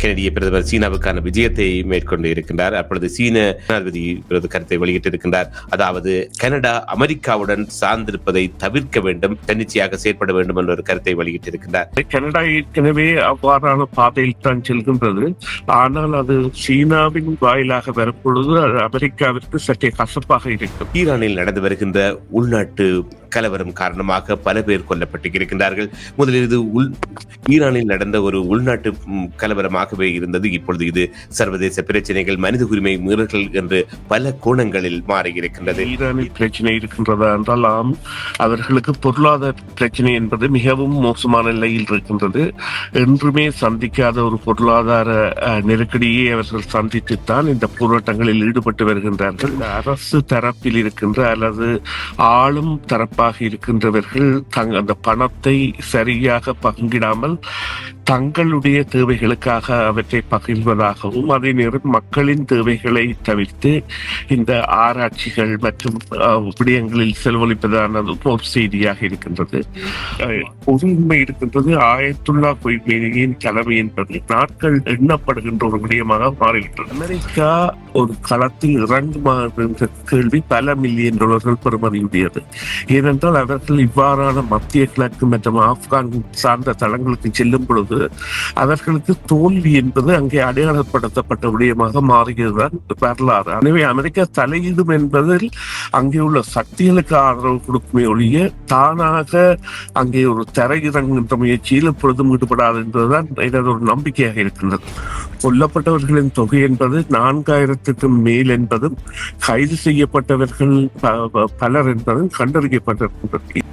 கனடிய பிரதமர் சீனாவுக்கான விஜயத்தை மேற்கொண்டு இருக்கின்றார். அப்பொழுது சீன ஜனாதிபதி கருத்தை வெளியிட்டிருக்கின்றார். அதாவது கனடா அமெரிக்காவுடன் சார்ந்திருப்பதை தவிர்க்க வேண்டும், தன்னிச்சையாக செயற்பட வேண்டும் என்ற ஒரு கருத்தை வெளியிட்டிருக்கின்றார். கனடா ஏற்கனவே அவ்வாறான பாதையில் தான் செல்கின்றது. ஆனால் அது சீனாவின் வாயிலாக வரும்பொழுது அது அமெரிக்காவிற்கு சற்றே கசப்பாக இருக்கும். ஈரானில் நடந்து வருகின்ற உள்நாட்டு கலவரம் காரணமாக பல பேர் கொல்லப்பட்டிருக்கின்றார்கள். முதலில் இது ஈரானில் நடந்த ஒரு உள்நாட்டு கலவரமாகவே இருந்தது. இப்பொழுது இது சர்வதேச பிரச்சனைகள், மனித உரிமை மீறல்கள் என்று பல கோணங்களில் மாறியிருக்கின்றது. ஈரானில் பிரச்சனை இருக்கின்றதா என்றால் அவர்களுக்கு பொருளாதார பிரச்சனை என்பது மிகவும் மோசமான நிலையில் இருக்கின்றது. என்றுமே சந்திக்காத ஒரு பொருளாதார நெருக்கடியை அவர்கள் சந்தித்துத்தான் இந்த போராட்டங்களில் ஈடுபட்டு வருகின்றார்கள். அரசு தரப்பில் இருக்கின்ற அல்லது ஆளும் தரப்பாக இருக்கின்றவர்கள் அந்த பணத்தை சரியாக பங்கிடாமல் தங்களுடைய தேவைகளுக்காக அவற்றை பகிர்வதாகவும், அதே நேரம் மக்களின் தேவைகளை தவிர்த்து இந்த ஆராய்ச்சிகள் மற்றும் விடயங்களில் செலவழிப்பதானதும் ஒரு செய்தியாக இருக்கின்றது. ஒரு உண்மை இருக்கின்றது, ஆயத்துல்லா கொய்மேனியின் தலைமை என்பது நாட்கள் எண்ணப்படுகின்ற ஒரு விடயமாக மாறிவிட்டது. அமெரிக்கா ஒரு களத்தில் இறங்குமா என்ற கேள்வி பல மில்லியன் டாலர்கள் பெறுமதியுடையது. ஏனென்றால் அவர்கள் இவ்வாறான மத்திய கிழக்கு மற்றும் ஆப்கான் சார்ந்த தளங்களுக்கு செல்லும் பொழுது அவர்களுக்கு தோல்வி என்பது அங்கே அடையாளப்படுத்தப்பட்ட விடயமாக மாறுகிறதுதான் வரலாறு. எனவே அமெரிக்கா தலையிடும் என்பதில் அங்கே உள்ள சக்திகளுக்கு ஆதரவு கொடுக்குமே ஒழிய தானாக அங்கே ஒரு தரையிறங்குகின்ற முயற்சியில் எப்பொழுதும் ஈடுபடாது என்பதுதான் எனது ஒரு நம்பிக்கையாக இருக்கின்றது. கொல்லப்பட்டவர்களின் தொகை என்பது 4000க்கும் மேல் என்பதும் கைது செய்யப்பட்டவர்கள் பலர் என்பதும் கண்டறியப்பட்டிருக்கின்றது.